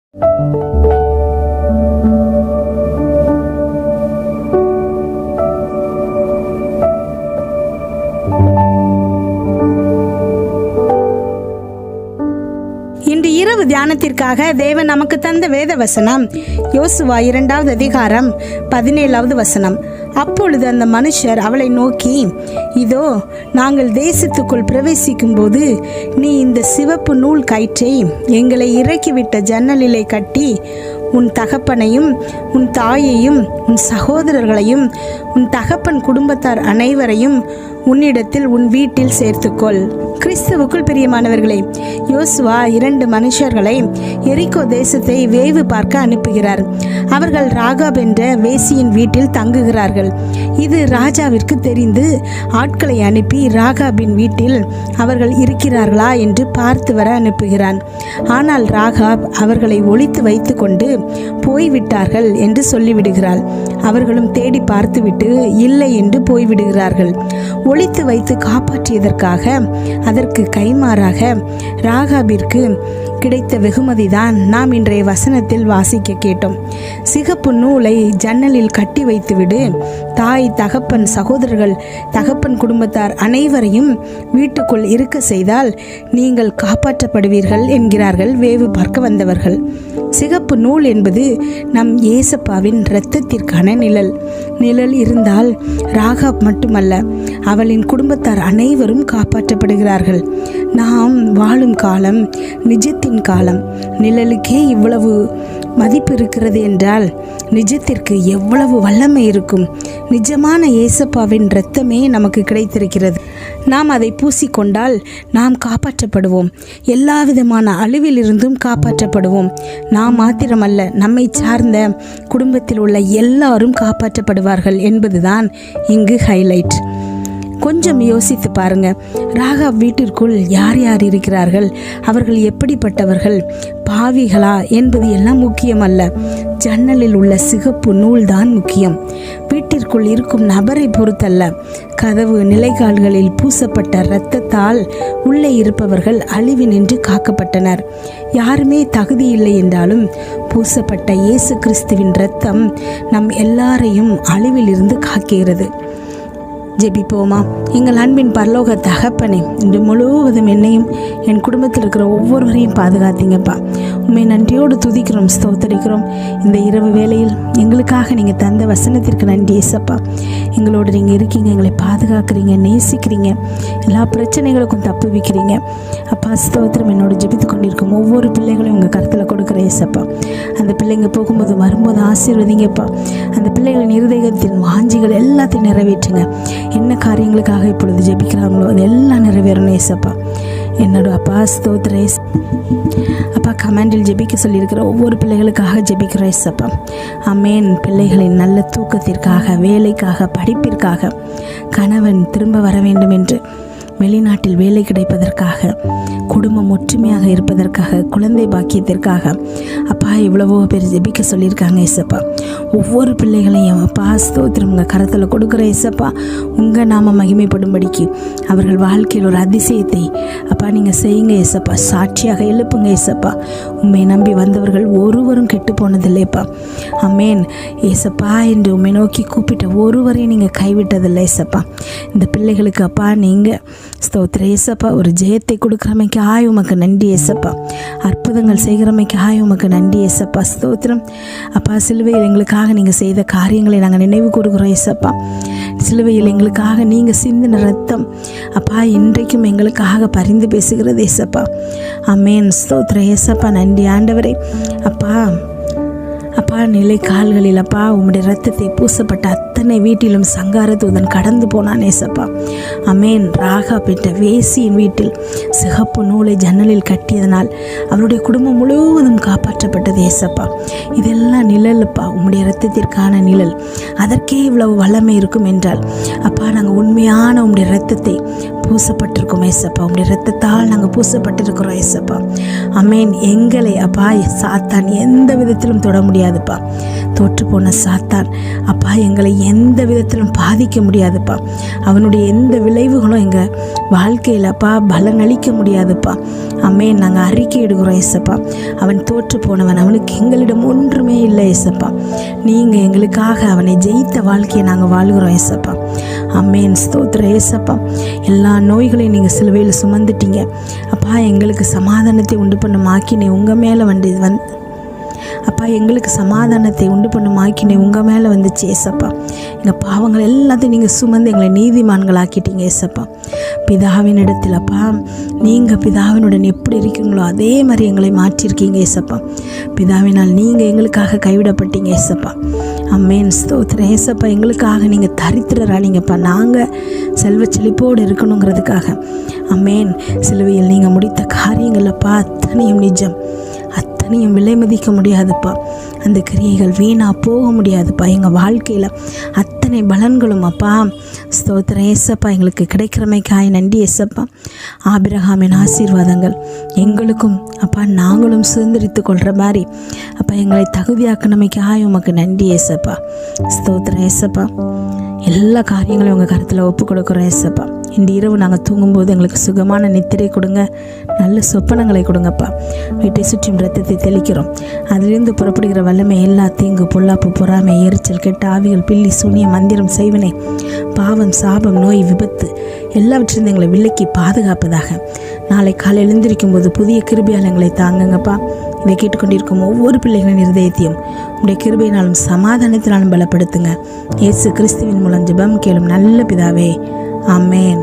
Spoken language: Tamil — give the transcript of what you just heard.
இன்று இரவு தியானத்திற்காக தேவன் நமக்கு தந்த வேத வசனம் யோசுவா 2வது அதிகாரம் 17வது வசனம். அப்பொழுது அந்த மனுஷர் அவளை நோக்கி, இதோ நாங்கள் தேசத்துக்குள் பிரவேசிக்கும் போது நீ இந்த சிவப்பு நூல் கயிற்றை எங்களை இறக்கிவிட்ட ஜன்னலிலே கட்டி உன் தகப்பனையும் உன் தாயையும் உன் சகோதரர்களையும் உன் தகப்பன் குடும்பத்தார் அனைவரையும் உன்னிடத்தில் உன் வீட்டில் சேர்த்துக்கொள். கிறிஸ்துவுக்குள் பிரியமானவர்களே, யோசுவா 2 மனுஷர்களை எரிகோ தேசத்தை வேவு பார்க்க அனுப்புகிறார். அவர்கள் ராகாப் என்ற வேசியின் வீட்டில் தங்குகிறார்கள். இது ராஜாவிற்கு தெரிந்து ஆட்களை அனுப்பி ராகாபின் வீட்டில் அவர்கள் இருக்கிறார்களா என்று பார்த்து வர அனுப்புகிறான். ஆனால் ராகாப் அவர்களை ஒளித்து வைத்து கொண்டு போய்விட்டார்கள் என்று சொல்லிவிடுகிறாள். அவர்களும் தேடி பார்த்துவிட்டு இல்லை என்று போய்விடுகிறார்கள். ஒளித்து வைத்து காப்பாற்றியதற்காக அதற்கு கைமாறாக ராகாபிற்கு கிடைத்த வெகுமதிதான் நாம் இன்றைய வசனத்தில் வாசிக்க கேட்டோம். சிகப்பு நூலை ஜன்னலில் கட்டி வைத்துவிடு, தாய், தகப்பன், சகோதரர்கள், தகப்பன் குடும்பத்தார் அனைவரையும் வீட்டுக்குள் இருக்க செய்தால் நீங்கள் காப்பாற்றப்படுவீர்கள் என்கிறார்கள் வேவு பார்க்க வந்தவர்கள். சிகப்பு நூல் என்பது நம் ஏசப்பாவின் இரத்தத்திற்கான நிழல். நிழல் இருந்தால் ராகாப் மட்டுமல்ல, அவளின் குடும்பத்தார் அனைவரும் காப்பாற்றப்படுகிறார்கள். நாம் வாழும் காலம் நிஜத்தின் காலம். நிழலுக்கே இவ்வளவு மதிப்பு இருக்கிறது என்றால் நிஜத்திற்கு எவ்வளவு வல்லமை இருக்கும். நிஜமான ஏசப்பாவின் இரத்தமே நமக்கு கிடைத்திருக்கிறது. நாம் அதை பூசிக்கொண்டால் நாம் காப்பாற்றப்படுவோம். எல்லா விதமான அழிவிலிருந்தும் காப்பாற்றப்படுவோம். நாம் மாத்திரமல்ல, நம்மை சார்ந்த குடும்பத்தில் உள்ள எல்லாரும் காப்பாற்றப்படுவார்கள் என்பதுதான் இங்கு ஹைலைட். கொஞ்சம் யோசித்து பாருங்க. ராகாப் வீட்டிற்குள் யார் யார் இருக்கிறார்கள், அவர்கள் எப்படிப்பட்டவர்கள், பாவிகளா என்பது எல்லாம் முக்கியமல்ல. ஜன்னலில் உள்ள சிகப்பு நூல் தான் முக்கியம். வீட்டிற்குள் இருக்கும் நபரை பொறுத்தல்ல. கதவு நிலைகால்களில் பூசப்பட்ட இரத்தத்தால் உள்ளே இருப்பவர்கள் அழிவினின்று காக்கப்பட்டனர். யாருமே தகுதி இல்லை என்றாலும் பூசப்பட்ட இயேசு கிறிஸ்துவின் இரத்தம் நம் எல்லாரையும் அழிவிலிருந்து காக்கிறது. ஜெபிப்போமா. எங்கள் அன்பின் பரலோக தகப்பனே, இன்று முழுவதும் என்னையும் என் குடும்பத்தில் இருக்கிற ஒவ்வொருவரையும் பாதுகாத்தீங்கப்பா. உண்மை நன்றியோடு துதிக்கிறோம், ஸ்தோத்தரிக்கிறோம். இந்த இரவு வேளையில் எங்களுக்காக நீங்கள் தந்த வசனத்திற்கு நன்றி ஏசப்பா. எங்களோடு நீங்கள் இருக்கீங்க, எங்களை பாதுகாக்கிறீங்க, நேசிக்கிறீங்க, எல்லா பிரச்சனைகளுக்கும் தப்பு வைக்கிறீங்க அப்பா. ஸ்தோத்திரம். என்னோட ஜெபித்து கொண்டிருக்கும் ஒவ்வொரு பிள்ளைகளையும் உங்கள் கருத்தில் கொடுக்குற ஏசப்பா. அந்த பிள்ளைங்க போகும்போது வரும்போது ஆசீர்வதிங்கப்பா. அந்த பிள்ளைகளின் இருதயத்தின் வாஞ்சிகள் எல்லாத்தையும் நிறைவேற்றுங்க. என்ன காரியங்களுக்காக இப்பொழுது ஜெபிக்கிறாங்களோ அது எல்லாம் நிறைவேறணும் ஏசப்பா. என்னோட அப்பா ஸ்தோத்திர அப்பா. கமாண்டில் ஜெபிக்க சொல்லியிருக்கிற ஒவ்வொரு பிள்ளைகளுக்காக ஜெபிக்கிற ஏசப்பா. ஆமென். பிள்ளைகளின் நல்ல தூக்கத்திற்காக, வேலைக்காக, படிப்பிற்காக, கணவன் திரும்ப வர வேண்டும் என்று, வெளிநாட்டில் வேலை கிடைப்பதற்காக, குடும்பம் ஒற்றுமையாக இருப்பதற்காக, குழந்தை பாக்கியத்திற்காக அப்பா இவ்வளவோ பேர் ஜெபிக்க சொல்லியிருக்காங்க ஏசப்பா. ஒவ்வொரு பிள்ளைகளையும் அப்பா ஸ்தோத்திரம் உங்கள் கரத்தில் கொடுக்குற ஏசப்பா. உங்கள் நாம மகிமைப்படும்படிக்கு அவர்கள் வாழ்க்கையில் ஒரு அதிசயத்தை அப்பா நீங்கள் செய்யுங்க ஏசப்பா. சாட்சியாக எழுப்புங்க ஏசப்பா. உண்மை நம்பி வந்தவர்கள் ஒருவரும் கெட்டு போனதில்லைப்பா. ஆமென் ஏசப்பா. என்று உண்மை நோக்கி கூப்பிட்ட ஒருவரையும் நீங்கள் கைவிட்டதில்லை ஏசப்பா. இந்த பிள்ளைகளுக்கு அப்பா நீங்கள் ஸ்தோத்திர ஏசப்பா ஒரு ஜெயத்தை கொடுக்குறமைக்கு உமக்கு நன்றி ஏசப்பா. அற்புதங்கள் செய்கிறமைக்கு உமக்கு நன்றி ஏசப்பா. ஸ்தோத்திரம் அப்பா. சிலுவையில் எங்களுக்காக நீங்கள் செய்த காரியங்களை நாங்கள் நினைவு கூறுகிறோம் ஏசப்பா. சிலுவையில் எங்களுக்காக நீங்கள் சிந்தின ரத்தம் அப்பா இன்றைக்கும் எங்களுக்காக பரிந்து பேசுகிறது ஏசப்பா. ஆமென். ஸ்தோத்திர ஏசப்பா. நன்றி ஆண்டவரே அப்பா. அப்பா நிலை கால்களில் அப்பா உம்முடைய ரத்தத்தை பூசப்பட்ட அத்தனை வீட்டிலும் சங்கார தூதன் கடந்து போனான் ஏசப்பா. ஆமென். ராகாப் என்ற வேசியின் வீட்டில் சிகப்பு நூலை ஜன்னலில் கட்டியதனால் அவருடைய குடும்பம் முழுவதும் காப்பாற்றப்பட்டது ஏசப்பா. இதெல்லாம் நிழல்ப்பா, உம்முடைய ரத்தத்திற்கான நிழல். அதற்கே இவ்வளவு வல்லமை இருக்கும் என்றால் அப்பா நாங்கள் உண்மையான உம்முடைய ரத்தத்தை பூசப்பட்டிருக்கோம் ஏசப்பா. உம்முடைய ரத்தத்தால் நாங்கள் பூசப்பட்டிருக்கிறோம் ஏசப்பா. ஆமென். எங்களை அப்பா சாத்தான் எந்த விதத்திலும் தொட முடியாதுப்பா. தோற்று போன சாத்தான் அப்பா எங்களை எந்த விதத்திலும் பாதிக்க முடியாதுப்பா. அவனுடைய எந்த விளைவுகளும் எங்கள் வாழ்க்கையில் அப்பா பலனளிக்க முடியாதுப்பா. அமேன். நாங்கள் அறிக்கை எடுக்கிறோம் ஏசப்பா. அவன் தோற்று போனவன், அவனுக்கு எங்களிடம் ஒன்றுமே இல்லை ஏசப்பா. நீங்கள் எங்களுக்காக அவனை ஜெயித்த வாழ்க்கையை நாங்கள் வாழ்கிறோம் ஏசப்பா. அமேன். ஸ்தோத்திரம் ஏசப்பா. எல்லா நோய்களையும் நீங்கள் சிலுவையில் சுமந்துட்டீங்க அப்பா. எங்களுக்கு சமாதானத்தை உண்டு பண்ணும் ஆக்கினை உங்கள் மேலே அப்பா, எங்களுக்கு சமாதானத்தை உண்டு பண்ணும் ஆக்கினை உங்கள் மேலே வந்துச்சு ஏசப்பா. எங்கள் பாவங்கள் எல்லாத்தையும் நீங்கள் சுமந்து எங்களை நீதிமான்கள் ஆக்கிட்டீங்க ஏசப்பா. பிதாவின் இடத்தில் அப்பா, நீங்கள் பிதாவினுடன் எப்படி இருக்கீங்களோ அதே மாதிரி எங்களை மாற்றிருக்கீங்க ஏசப்பா. பிதாவினால் நீங்கள் எங்களுக்காக கைவிடப்பட்டீங்க ஏசப்பா. அம்மேன். ஸ்தோத்திரம் ஏசப்பா. எங்களுக்காக நீங்கள் தரித்திரரானீங்கப்பா. நாங்கள் செல்வ செழிப்போடு இருக்கணுங்கிறதுக்காக அம்மேன். சிலுவையில் நீங்கள் முடித்த காரியங்களப்பா அத்தனையும் நிஜம், அத்தனையும் விலை மதிக்க முடியாதுப்பா. அந்த கிரியைகள் வீணாக போக முடியாதுப்பா. எங்கள் வாழ்க்கையில் அத்தனை பலன்களும் அப்பா. ஸ்தோத்திரம் ஏசப்பா. எங்களுக்கு கிடைக்கிறமைக்காய் நன்றி ஏசப்பா. ஆபிரகாமின் ஆசீர்வாதங்கள் எங்களுக்கும் அப்பா நாங்களும் சுதந்திரித்து கொள்கிற மாதிரி அப்பா எங்களை தகுதியாக்கினமைக்காய் உமக்கு நன்றி ஏசப்பா. ஸ்தோத்திரம் ஏசப்பா. எல்லா காரியங்களையும் உங்கள் கருத்தில் ஒப்பு கொடுக்குறோம் ஏசப்பா. இன்று இரவு நாங்கள் தூங்கும்போது எங்களுக்கு சுகமான நித்திரை கொடுங்க, நல்ல சொப்பனங்களை கொடுங்கப்பா. வீட்டை சுற்றும் ரத்தத்தை தெளிக்கிறோம். அதிலிருந்து புறப்படுகிற வல்லமை எல்லா தீங்கு, பொல்லாப்பு, பொறாமை, எரிச்சல், கெட்ட ஆவிகள், பில்லி, சூனியம், மந்திரம், செய்வினை, பாவம், சாபம், நோய், விபத்து எல்லாவற்றிலிருந்து எங்களை விலக்கி பாதுகாப்பதாக. நாளை காலை எழுந்திருக்கும் போது புதிய கிருபையால் எங்களை தாங்குங்கப்பா. இதை கேட்டுக்கொண்டிருக்கும் ஒவ்வொரு பிள்ளைகளின் இருதயத்தையும் உடைய கிருபையினாலும் சமாதானத்தினாலும் பலப்படுத்துங்க. இயேசு கிறிஸ்துவின் மூலம் ஜெபம் கேளும் நல்ல பிதாவே. ஆமென்.